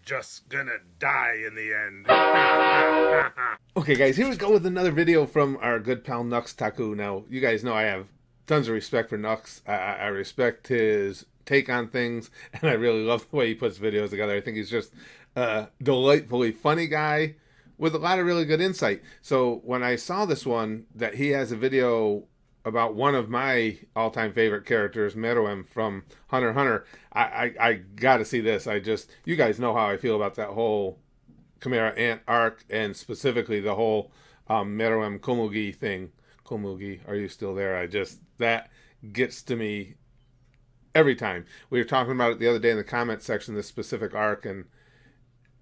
just gonna die in the end. Okay, guys, here we go with another video from our good pal Nux Taku. Now, you guys know I have tons of respect for Nux. I respect his take on things, and I really love the way he puts videos together. I think he's just a delightfully funny guy with a lot of really good insight. So when I saw this one, that he has a video about one of my all-time favorite characters, Meruem from Hunter x Hunter, I got to see this. You guys know how I feel about that whole Chimera Ant arc, and specifically the whole Meruem Komugi thing. Komugi, are you still there? That gets to me every time. We were talking about it the other day in the comment section, this specific arc, and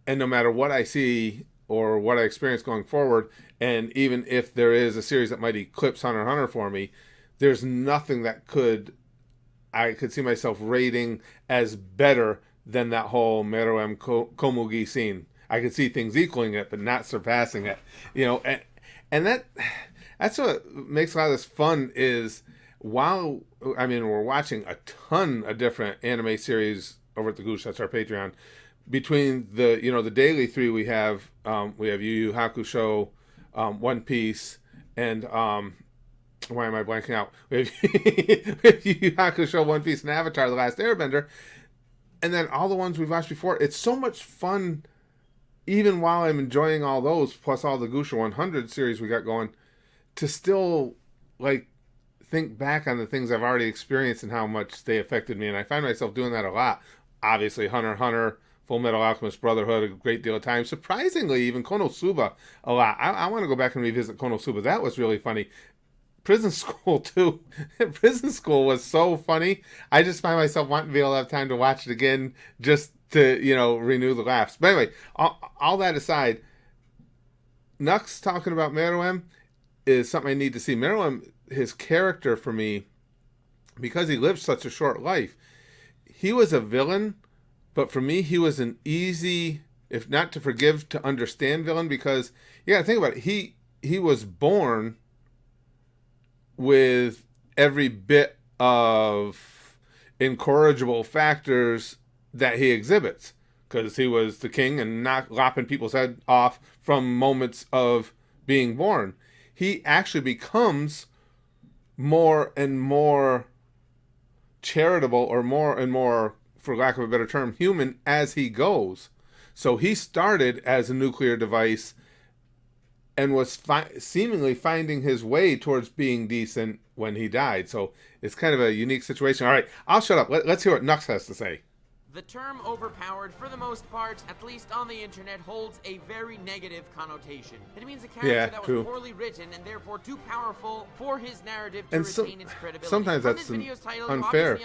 no matter what I see or what I experience going forward, and even if there is a series that might eclipse Hunter x Hunter for me, there's nothing that I could see myself rating as better than that whole Meruem Komugi scene. I could see things equaling it, but not surpassing it. And that's what makes a lot of this fun is we're watching a ton of different anime series over at the Goosh, that's our Patreon. Between the daily three we have Yu Yu Hakusho, One Piece, and why am I blanking out? We have Yu Yu Hakusho, One Piece, and Avatar: The Last Airbender, and then all the ones we've watched before. It's so much fun, even while I'm enjoying all those, plus all the Gusha 100 series we got going, to still think back on the things I've already experienced and how much they affected me. And I find myself doing that a lot. Obviously, Hunter x Hunter, Full Metal Alchemist Brotherhood, a great deal of time. Surprisingly, even Konosuba a lot. I want to go back and revisit Konosuba. That was really funny. Prison School, too. Prison School was so funny. I just find myself wanting to be able to have time to watch it again just to, renew the laughs. But anyway, all that aside, Nux talking about Meruem is something I need to see. Meruem, his character for me, because he lived such a short life, he was a villain, but for me, he was an easy, if not to forgive, to understand villain, because you got to think about it. He was born with every bit of incorrigible factors that he exhibits, because he was the king and not lopping people's head off from moments of being born. He actually becomes more and more charitable, or more and more, for lack of a better term, human as he goes. So he started as a nuclear device and was seemingly finding his way towards being decent when he died. So it's kind of a unique situation. All right, I'll shut up. Let's hear what Nux has to say. The term overpowered, for the most part, at least on the internet, holds a very negative connotation. It means a character that was poorly written and therefore too powerful for his narrative to retain its credibility. Sometimes that's an unfair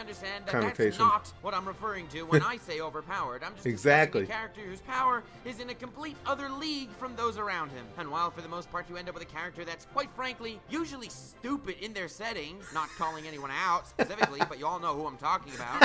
connotation. That's not what I'm referring to when I say overpowered. I'm just discussing a character whose power is in a complete other league from those around him. And while for the most part you end up with a character that's, quite frankly, usually stupid in their setting, not calling anyone out specifically, but you all know who I'm talking about.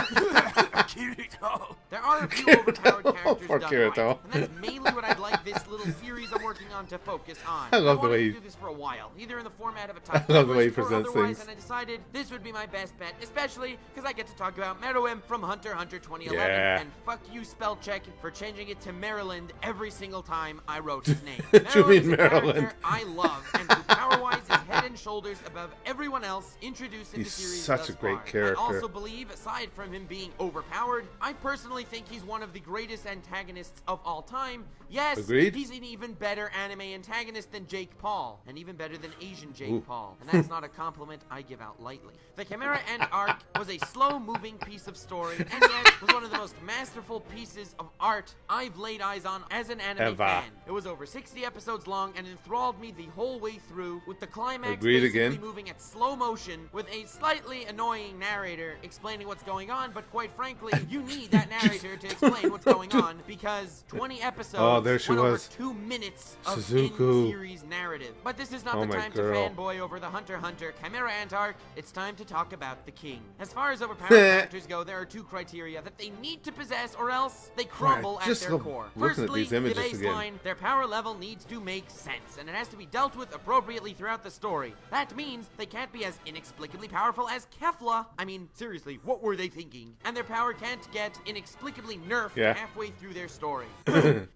There are a few overpowered characters done right, and that's mainly what I'd like this little series I'm working on to focus on. I love the way you do this for a while, either in the format of a top I love the way he presents things. And I decided this would be my best bet, especially because I get to talk about Meruem from Hunter x Hunter 2011. Yeah. And fuck you, spell check, for changing it to Maryland every single time I wrote his name. You mean is a Maryland? I love, and who power-wise is head and shoulders above everyone else introduced in the series. He's such a great character. I also believe, aside from him being overpowered, I personally think he's one of the greatest antagonists of all time. Yes, agreed. He's an even better anime antagonist than Jake Paul, and even better than Asian Jake Paul. And that's not a compliment I give out lightly. The Chimera Ant arc was a slow-moving piece of story, and yet was one of the most masterful pieces of art I've laid eyes on as an anime fan. It was over 60 episodes long and enthralled me the whole way through, with the climax basically moving at slow motion with a slightly annoying narrator explaining what's going on, but quite frankly, you need that narrator to explain what's going on, because 20 episodes there she went over was. 2 minutes crux of Suzuku. in-series narrative. But this is not Oh, the my time girl. to fanboy over the Hunter x Hunter Chimera Ant arc. It's time to talk about the king. As far as overpowered characters go, there are two criteria that they need to possess or else they crumble at just their look- core. looking at Firstly, these images the baseline, again. their power level needs to make sense, and it has to be dealt with appropriately throughout the story. That means they can't be as inexplicably powerful as Kefla. I mean, seriously, what were they thinking? And their power can't get inexplicably nerfed halfway through their story.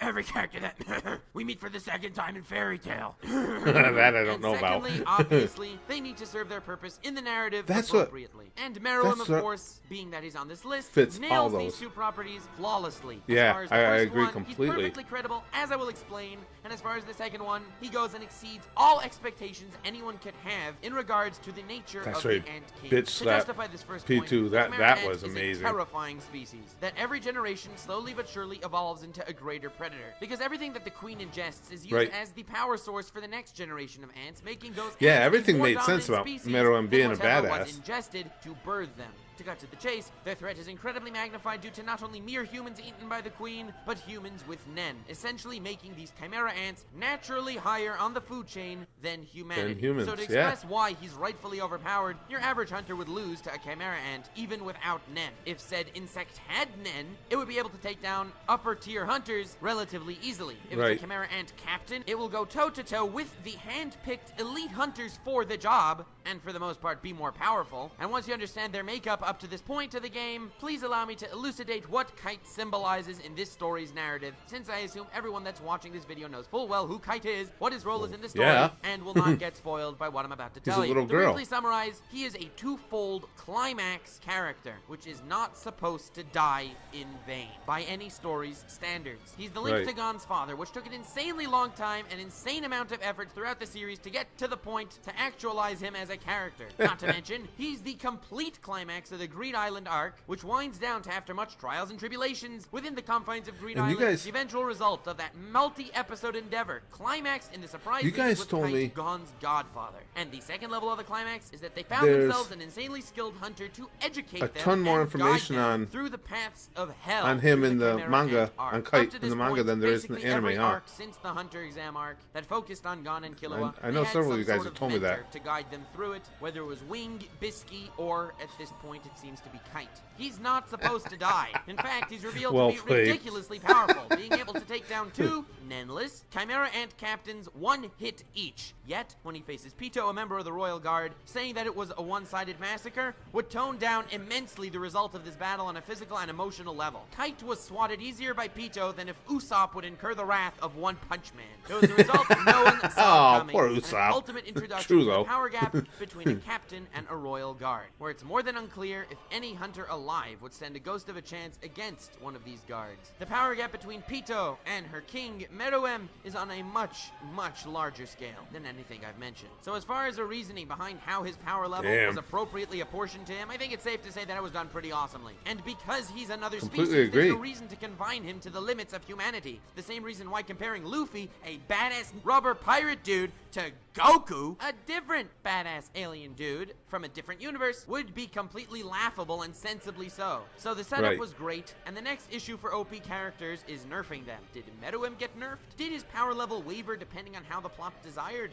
Every character that we meet for the second time in Fairy Tale. That I don't know about. Secondly, obviously, they need to serve their purpose in the narrative That's what- appropriately. And Meruem, that's of what course, being that he's on this list, fits nails all these those. two properties flawlessly. Yeah, as far as the I first agree one, completely. He's perfectly credible, as I will explain. And as far as the second one, he goes and exceeds all expectations anyone could have in regards to the nature That's of right. the Ant King. Bitch To slap justify this first P2, point, the that Chimera Ant was is amazing. a terrifying species that every generation slowly but surely evolves into a greater predator. Because everything that the queen ingests is used as the power source for the next generation of ants, making those ants everything a more made sense dominant about species Meruem than being a whatever badass. was ingested to birth them. To cut to the chase, their threat is incredibly magnified due to not only mere humans eaten by the queen, but humans with Nen, essentially making these chimera ants naturally higher on the food chain than humanity. Than humans, so to express why he's rightfully overpowered, your average hunter would lose to a chimera ant even without Nen. If said insect had Nen, it would be able to take down upper tier hunters relatively easily. If it's a chimera ant captain, it will go toe-to-toe with the hand-picked elite hunters for the job, and for the most part be more powerful. And once you understand their makeup up to this point of the game, please allow me to elucidate what Kite symbolizes in this story's narrative, since I assume everyone that's watching this video knows full well who Kite is, what his role is in the story, and will not get spoiled by what I'm about to tell you. little To girl. briefly summarize, he is a twofold climax character, which is not supposed to die in vain, by any story's standards. He's the Link to Gon's father, which took an insanely long time, an insane amount of effort throughout the series to get to the point to actualize him as a character. Not to mention, he's the complete climax of the Green Island arc, which winds down to, after much trials and tribulations within the confines of Green Island, the eventual result of that multi-episode endeavor, climaxed in the surprise You guys with told Kite, me Gon's godfather. And the second level of the climax is that they found themselves an insanely skilled hunter to educate them ton more and information guide them on through the paths of hell on him through in the Chimera manga, Ant arc. on Up Kite to in this the manga point, than there is in the basically anime, every huh? arc since the Hunter exam arc that focused on Gon and Killua, I know they had several of some you guys sort have of told me that. mentor to guide them through it, whether it was Wing, Bisky, or at this point it seems to be Kite. He's not supposed to die. In fact, he's revealed to be ridiculously powerful, being able to take down two Nenless Chimera Ant captains one hit each. Yet, when he faces Pito, a member of the Royal Guard, saying that it was a one-sided massacre, would tone down immensely the result of this battle on a physical and emotional level. Kite was swatted easier by Pito than if Usopp would incur the wrath of One Punch Man. It was a result no one saw coming, poor and an Usopp. ultimate introduction True, to the though. power gap between a captain and a Royal Guard, where it's more than unclear if any hunter alive would stand a ghost of a chance against one of these guards. The power gap between Pito and her king, Meruem, is on a much, much larger scale than anything I've mentioned. So as far as the reasoning behind how his power level was appropriately apportioned to him, I think it's safe to say that it was done pretty awesomely. And because he's another species, there's no reason to confine him to the limits of humanity. The same reason why comparing Luffy, a badass rubber pirate dude, to Goku, a different badass alien dude from a different universe, would be completely laughable, and sensibly so. So the setup was great, and the next issue for OP characters is nerfing them. Did Meruem get nerfed? Did his power level waver depending on how the plot desired?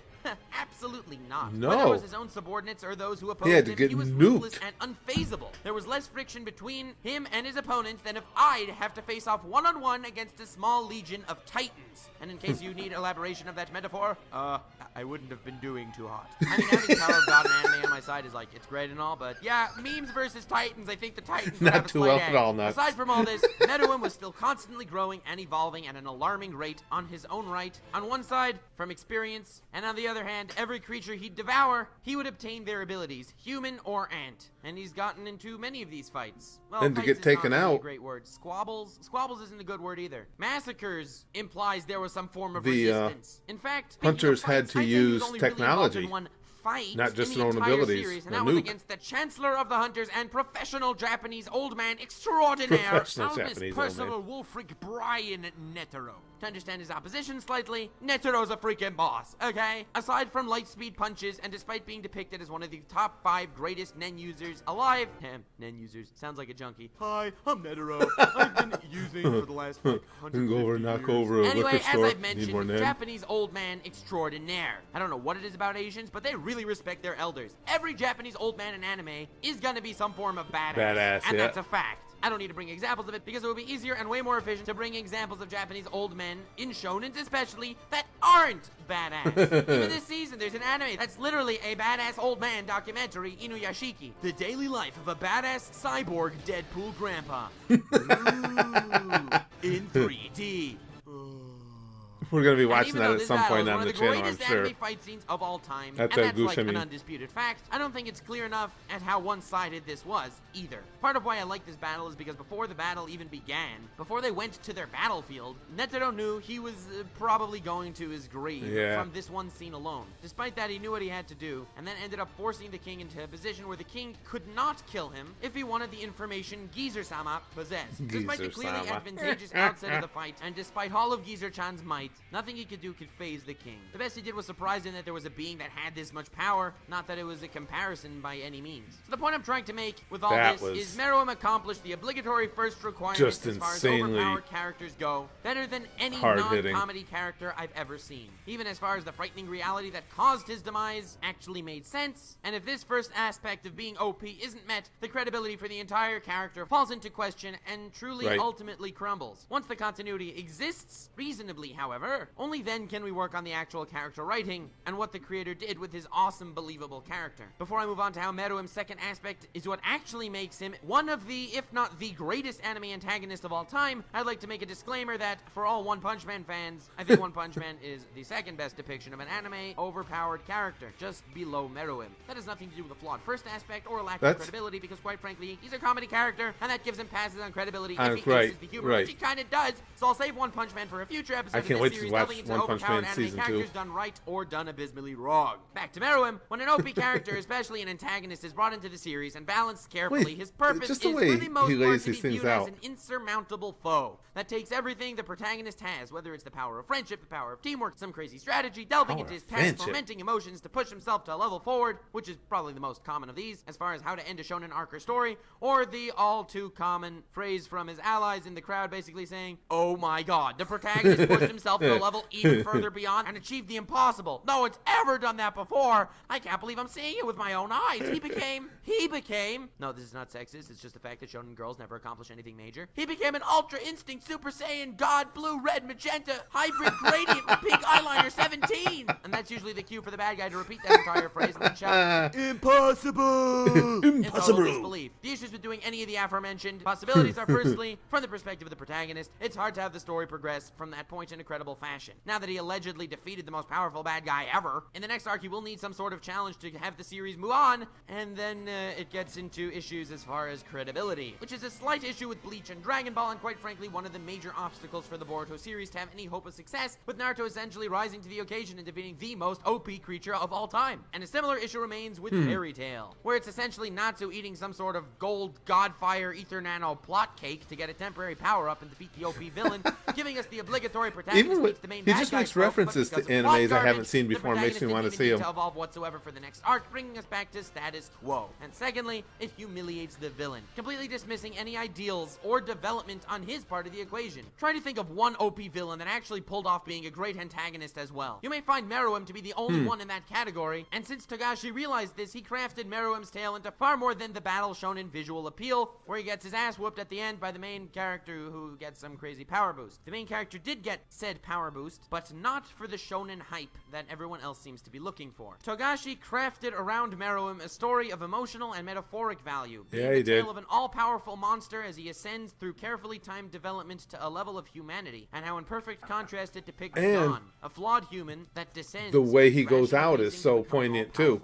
Absolutely not. No. Whether it was his own subordinates or those who opposed him, he was ruthless and unfazable. There was less friction between him and his opponents than if I'd have to face off one-on-one against a small legion of titans. And in case you need elaboration of that metaphor, I wouldn't have been doing too hot. I mean, having Power of God and anime on my side is like, it's great and all, but yeah, memes versus titans, I think the titans would have a slight edge. Aside from all this, Meruem was still constantly growing and evolving at an alarming rate on his own right. On one side, from experience, and on the other hand, every creature he'd devour, he would obtain their abilities, human or ant. And he's gotten into many of these fights. Well, and to fights get is taken not really out. a great word. Squabbles isn't a good word either. Massacres implies there was some form of The, resistance. In fact, hunters had to use technology, fight not just in their the own entire abilities. series, and that was against the Chancellor of the Hunters and professional Japanese old man extraordinaire, Professional Albus Japanese old Percival Wolfric Brian Netero. To understand his opposition slightly, Netero's a freaking boss, okay? Aside from light speed punches, and despite being depicted as one of the top 5 greatest Nen users alive, Nen users, sounds like a junkie. Hi, I'm Netero. I've been using for the last, like, 150 Go over, years. knock over a Anyway, liquor as store. I've Need more mentioned, Nen. Japanese old man extraordinaire. I don't know what it is about Asians, but they really respect their elders. Every Japanese old man in anime is gonna be some form of badass. And that's a fact. I don't need to bring examples of it because it would be easier and way more efficient to bring examples of Japanese old men, in shonens especially, that aren't badass. Even this season, there's an anime that's literally a badass old man documentary, Inuyashiki. The daily life of a badass cyborg Deadpool grandpa. Ooh, in 3D. We're gonna be watching even that though at this some battle point is on one the of channel, I'm greatest sure. anime fight scenes of all time, At and that that's like Gushami. an undisputed fact. I don't think it's clear enough at how one-sided this was, either. Part of why I like this battle is because before the battle even began, before they went to their battlefield, Netero knew he was probably going to his grave from this one scene alone. Despite that, he knew what he had to do, and then ended up forcing the king into a position where the king could not kill him if he wanted the information Geezer-sama possessed. Despite the clearly Geezer-sama. advantageous outset of the fight, and despite all of Geezer-chan's might, nothing he could do could phase the king. The best he did was surprise him that there was a being that had this much power, not that it was a comparison by any means. So the point I'm trying to make with all That this is Meruem accomplished the obligatory first requirement just as far as insanely overpowered characters go, better than any hard-hitting. non-comedy character I've ever seen. Even as far as the frightening reality that caused his demise actually made sense, and if this first aspect of being OP isn't met, the credibility for the entire character falls into question and truly ultimately crumbles. Once the continuity exists, reasonably however, only then can we work on the actual character writing and what the creator did with his awesome, believable character. Before I move on to how Meruem's second aspect is what actually makes him one of the, if not the greatest anime antagonist of all time, I'd like to make a disclaimer that for all One Punch Man fans, I think One Punch Man is the second best depiction of an anime overpowered character, just below Meruem. That has nothing to do with a flawed first aspect or a lack of credibility, because quite frankly, he's a comedy character, and that gives him passes on credibility if he aces the humor, which he kind of does. So I'll save One Punch Man for a future episode of this series, delving into overpowered anime characters done right or done abysmally wrong. Back to Meruem. When an OP character, especially an antagonist, is brought into the series and balanced carefully, his purpose is for the most part to be viewed as an insurmountable foe that takes everything the protagonist has, whether it's the power of friendship, the power of teamwork, some crazy strategy, delving into his past tormenting emotions to push himself to a level forward, which is probably the most common of these, as far as how to end a shonen arc or story, or the all too common phrase from his allies in the crowd basically saying, "Oh my god, the protagonist pushed himself to a level even further beyond and achieved the impossible. No one's ever done that before. I can't believe I'm seeing it with my own eyes. He became, no, this is not sexist, it's just the fact that shonen girls never accomplish anything major. He became an Ultra Instinct Super Saiyan God Blue Red Magenta Hybrid Gradient with pink eyeliner 17. And that's usually the cue for the bad guy to repeat that entire phrase and then shout, "Impossible!" Impossible! In disbelief. The issues with doing any of the aforementioned possibilities are firstly, from the perspective of the protagonist, it's hard to have the story progress from that point in a credible fashion. Now that he allegedly defeated the most powerful bad guy ever, in the next arc he will need some sort of challenge to have the series move on, and then it gets into issues as far as credibility, which is a slight issue with Bleach and Dragon Ball, and quite frankly one of the major obstacles for the Boruto series to have any hope of success, with Naruto essentially rising to the occasion and defeating the most OP creature of all time. And a similar issue remains with Fairy Tail, where it's essentially Natsu eating some sort of gold godfire ether nano plot cake to get a temporary power up and defeat the OP villain, giving us the obligatory protagonist meets the main bad guy. He just makes references to animes I haven't seen before and makes me want to see them. To evolve whatsoever for the next arc, bringing us back to status quo. And secondly, it humiliates the villain, completely dismissing any ideals or development on his part of the equation. Try to think of one OP villain that actually pulled off being a great antagonist as well. You may find Meruem to be the only one in that category, and since Togashi realized this, he crafted Meruem's tale into far more than the battle shown in visual appeal, where he gets his ass whooped at the end by the main character who gets some crazy power boost. The main character did get said power boost, but not for the shonen hype that everyone else seems to be looking for. Togashi crafted around Meruem a story of emotional and metaphoric value, being the tale of an all-powerful monster as he ascends through carefully timed development to a level of humanity, and how in perfect contrast it depicts Gon, a flawed human that descends. The way he goes out is so poignant too.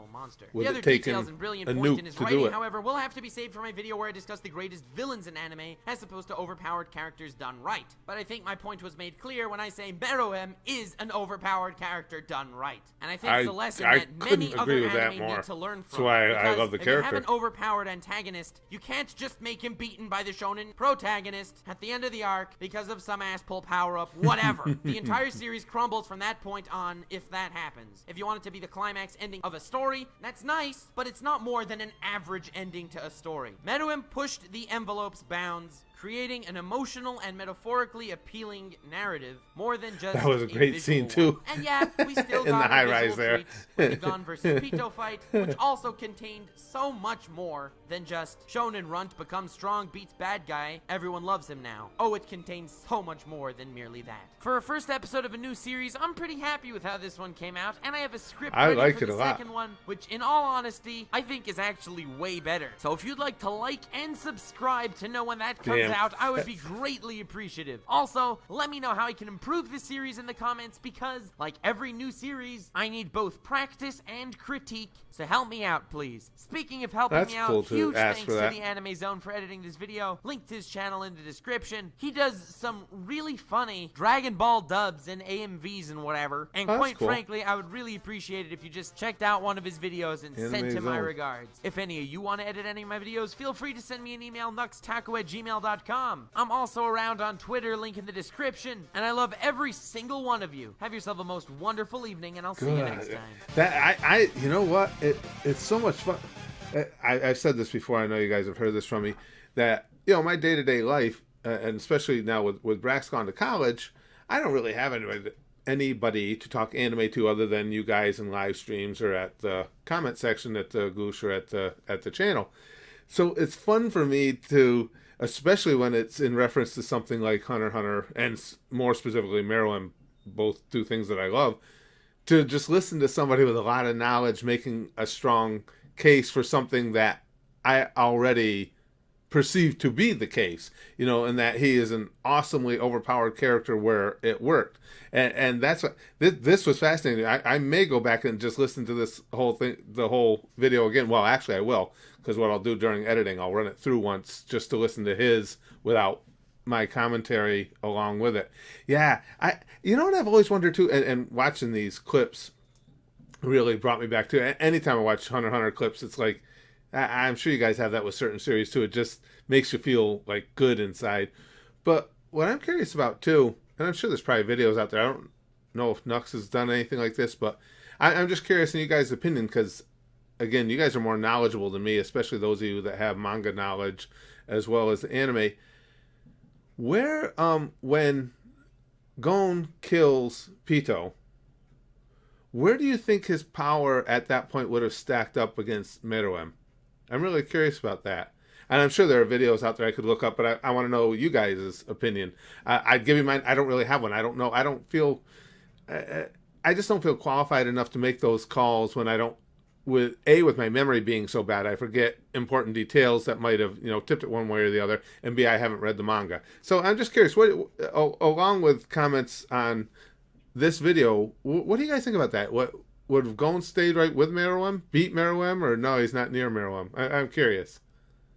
The other details and brilliant point in his writing, however, will have to be saved for my video where I discuss the greatest villains in anime as opposed to overpowered characters done right. But I think my point was made clear when I say anime, Meruem is an overpowered character done right. And I think I- it's a lesson I that couldn't many agree other with that anime more. need to learn That's from. why I Because love the if you have character. an overpowered antagonist, you can't just make him beaten by the shonen protagonist at the end of the arc because of some ass pull power-up, whatever. The entire series crumbles from that point on if that happens. If you want it to be the climax ending of a story, that's nice, but it's not more than an average ending to a story. Meruem pushed the envelope's bounds, creating an emotional and metaphorically appealing narrative more than just That was a great scene, visual too. one. And yeah, we still In got the our high-rise visual there. treats with the Gun versus Pito fight, which also contained so much more than just Shonen Runt becomes strong, beats bad guy, everyone loves him now. Oh, it contains so much more than merely that. For a first episode of a new series, I'm pretty happy with how this one came out, and I have a script I ready liked for it the a lot. second one, which in all honesty, I think is actually way better. So if you'd like to like and subscribe to know when that comes Damn. out, I would be greatly appreciative. Also, let me know how I can improve this series in the comments because, like every new series, I need both practice and critique, so help me out, please. Speaking of helping That's me out, cool to huge ask thanks for to that. the Anime Zone for editing this video. Link to his channel in the description. He does some really funny Dragon Ball dubs and AMVs and whatever, and Oh, that's quite cool. frankly, I would really appreciate it if you just checked out one of his videos and Anime sent him my Zone. regards. If any of you want to edit any of my videos, feel free to send me an email, nuxtaku@gmail.com. I'm also around on Twitter, link in the description, and I love every single one of you. Have yourself a most wonderful evening, and I'll see you next time. That you know what? It's so much fun. I've said this before. I know you guys have heard this from me. That my day-to-day life, and especially now with Brax gone to college, I don't really have anybody to talk anime to other than you guys in live streams or at the comment section at the Goosh or at the channel. So it's fun for me to, especially when it's in reference to something like Hunter x Hunter and more specifically Meruem, both two things that I love, to just listen to somebody with a lot of knowledge making a strong case for something that I already perceived to be the case, and that he is an awesomely overpowered character where it worked. And that's what this was fascinating. I may go back and just listen to this whole thing, the whole video again. Well, actually I will, because what I'll do during editing, I'll run it through once just to listen to his without my commentary along with it. Yeah, you know what I've always wondered too, and watching these clips really brought me back to, anytime I watch Hunter x Hunter clips, it's like, I'm sure you guys have that with certain series too. It just makes you feel like good inside. But what I'm curious about too, and I'm sure there's probably videos out there. I don't know if Nux has done anything like this, but I'm just curious in you guys' opinion, because again, you guys are more knowledgeable than me, especially those of you that have manga knowledge as well as the anime. Where when Gon kills Pito, where do you think his power at that point would have stacked up against Meruem? I'm really curious about that. And I'm sure there are videos out there I could look up, but I want to know you guys' opinion. I'd give you mine. I don't really have one. I don't know. I don't feel... I just don't feel qualified enough to make those calls when I don't... With my memory being so bad, I forget important details that might have, tipped it one way or the other. And B, I haven't read the manga. So I'm just curious, along with comments on this video, what do you guys think about that? Would have Gon stayed right with Meruem, beat Meruem, or no, he's not near Meruem? I'm curious.